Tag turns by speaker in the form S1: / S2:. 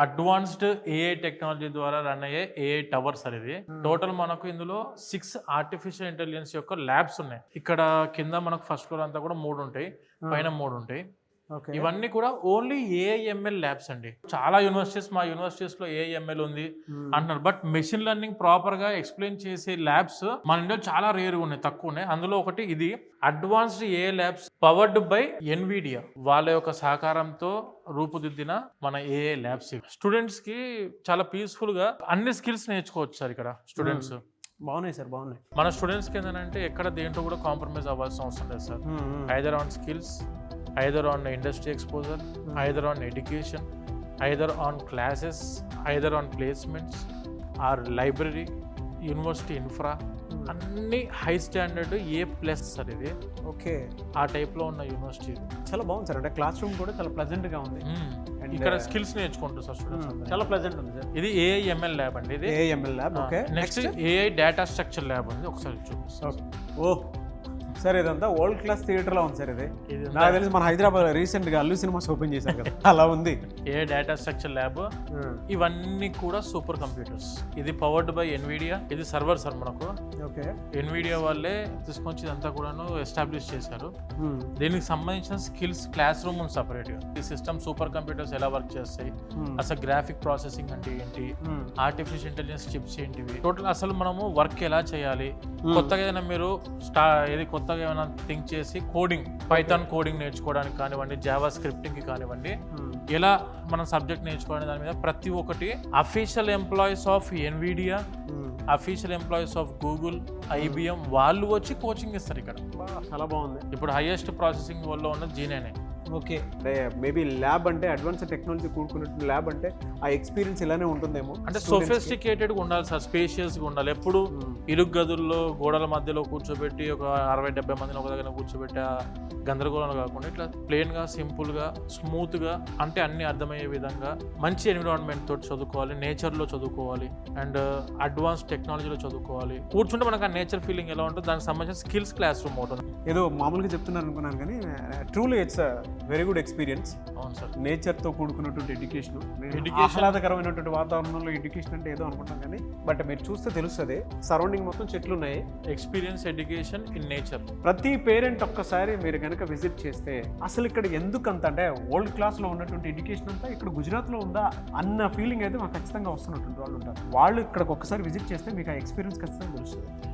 S1: Advanced AI technology ద్వారా run అయ్యే AI tower sir ఇది. టోటల్ మనకు ఇందులో 6 ఆర్టిఫిషియల్ ఇంటెలిజెన్స్ యొక్క ల్యాబ్స్ ఉన్నాయి. ఇక్కడ కింద మనకు ఫస్ట్ ఫ్లోర్ అంతా కూడా 3 ఉంటాయి, పైన 3 ఉంటాయి. ఇవన్నీ కూడా ఓన్లీ ఏఐఎంఎల్ ల్యాబ్స్ అండి. చాలా యూనివర్సిటీస్, మా యూనివర్సిటీస్ లో ఏఐఎంఎల్ ఉంది అంటున్నారు, బట్ మెషిన్ లెర్నింగ్ ప్రాపర్ గా ఎక్స్ప్లెయిన్ చేసే ల్యాబ్స్ మన ఇండియాలో చాలా రేర్ ఉన్నాయి, తక్కువ ఉన్నాయి. అందులో ఒకటి ఇది advanced AI labs powered by Nvidia వాళ్ళ యొక్క సహకారంతో రూపుదిద్దిన మన ఏఐ ల్యాబ్స్. స్టూడెంట్స్ కి చాలా పీస్ఫుల్ గా అన్ని స్కిల్స్ నేర్చుకోవచ్చు సార్ ఇక్కడ స్టూడెంట్స్.
S2: బాగున్నాయి సార్, బాగున్నాయి.
S1: మన స్టూడెంట్స్కి ఏంటంటే ఎక్కడ దేంట్లో కూడా కాంప్రమైజ్ అవ్వాల్సిన అవసరం లేదు sir. Either on skills, either on industry exposure, either on education, either on classes, either on placements or library, university infra, అన్ని హై స్టాండర్డ్ A+ సార్ ఇది.
S2: ఓకే,
S1: ఆ టైప్లో ఉన్న యూనివర్సిటీ.
S2: చాలా బాగుంది సార్. అంటే క్లాస్ రూమ్ కూడా చాలా ప్లెజెంట్గా ఉంది.
S1: ఇక్కడ స్కిల్స్ నేర్చుకుంటారు సార్ స్టూడెంట్స్.
S2: చాలా ప్లెజెంట్ ఉంది సార్.
S1: ఇది ఏఐఎంఎల్ ల్యాబ్ అండి. ఇది
S2: AIML lab. Okay,
S1: next AI data structure lab ఉంది, ఒకసారి చూపిస్తాను.
S2: ఓ సార్, ఇదంతా వరల్డ్ క్లాస్ థియేటర్ లో ఉంది సార్. ఇది నాకు తెలిసి మన హైదరాబాద్ రీసెంట్ గా అల్లు సినిమాస్ ఓపెన్ చేశారు కదా, అలా ఉంది.
S1: ఏ డేటా స్ట్రక్చర్ ల్యాబ్, ఇవన్నీ కూడా సూపర్ కంప్యూటర్స్. ఇది పవర్డ్ బై ఎన్విడియా. ఇది సర్వర్ సార్ మనకు.
S2: ఓకే,
S1: ఎన్విడియా వాళ్ళే తీసుకొచ్చి ఇదంతా కూడాను ఎస్టాబ్లిష్ చేశారు. దీనికి సంబంధించిన స్కిల్స్ క్లాస్ రూమ్ ఉంది సపరేట్ గా. ఈ సిస్టమ్ సూపర్ కంప్యూటర్స్ ఎలా వర్క్ చేస్తాయి, అసలు గ్రాఫిక్ ప్రాసెసింగ్ అంటే ఏంటి, ఆర్టిఫిషియల్ ఇంటెలిజెన్స్ చిప్స్ ఏంటివి, టోటల్ అసలు మనము వర్క్ ఎలా చేయాలి, కొత్తగా ఏదైనా మీరు కొత్తగా ఏమైనా థింక్ చేసి కోడింగ్, పైథాన్ కోడింగ్ నేర్చుకోవడానికి కానివ్వండి, జావా స్క్రిప్టింగ్ కి కానివ్వండి, ఎలా మనం సబ్జెక్ట్ నేర్చుకోవడం దాని మీద ప్రతి ఒక్కటి official employees of Nvidia, official employees of Google, IBM వాళ్ళు వచ్చి కోచింగ్ ఇస్తారు ఇక్కడ.
S2: చాలా బాగుంది.
S1: ఇప్పుడు హైయెస్ట్ ప్రాసెసింగ్ వల్ల ఉన్న జీనేనే.
S2: ఓకే, అంటే మేబీ ల్యాబ్ అంటే అడ్వాన్స్ టెక్నాలజీ కూడుకున్నట్టు ల్యాబ్ అంటే ఆ ఎక్స్పీరియన్స్ ఇలానే ఉంటుందేమో.
S1: అంటే సొఫిస్టికేటెడ్గా ఉండాలి సార్, స్పేషియస్గా ఉండాలి. ఎప్పుడు ఇరుగు గదుల్లో గోడల మధ్యలో కూర్చోబెట్టి ఒక 60-70 మందిని ఒక దగ్గర కూర్చోబెట్టి గందరగోళంగా కాకుండా ఇట్లా ప్లెయిన్గా, సింపుల్గా, స్మూత్గా, అంటే అన్ని అర్థమయ్యే విధంగా మంచి ఎన్విరాన్మెంట్ తోటి చదువుకోవాలి, నేచర్లో చదువుకోవాలి, అండ్ అడ్వాన్స్ టెక్నాలజీలో చదువుకోవాలి. కూర్చుంటే మనకు ఆ నేచర్ ఫీలింగ్ ఎలా ఉంటుంది, దానికి సంబంధించిన స్కిల్స్ క్లాస్ రూమ్ ఉంటుంది.
S2: ఏదో మామూలుగా చెప్తున్నాను అనుకున్నాను కానీ truly it's very good experience.
S1: అవును సార్,
S2: నేచర్తో కూడుకున్నటువంటి ఎడ్యుకేషన్, ఆహ్లాదకరమైనటువంటి వాతావరణంలో ఎడ్యుకేషన్ అంటే ఏదో అనుకుంటాం కానీ బట్ మీరు చూస్తే తెలుస్తుంది, సరౌండింగ్ మొత్తం చెట్లు ఉన్నాయి.
S1: Experience education in nature.
S2: ప్రతి పేరెంట్ ఒక్కసారి మీరు కనుక విజిట్ చేస్తే అసలు ఇక్కడ ఎందుకంత అంటే వరల్డ్ క్లాస్లో ఉన్నటువంటి ఎడ్యుకేషన్ అంతా ఇక్కడ గుజరాత్లో ఉందా అన్న ఫీలింగ్ అయితే మాకు ఖచ్చితంగా వస్తున్నటువంటి వాళ్ళు ఉంటారు. వాళ్ళు ఇక్కడికి ఒక్కసారి విజిట్ చేస్తే మీకు ఆ ఎక్స్పీరియన్స్ ఖచ్చితంగా తెలుస్తుంది.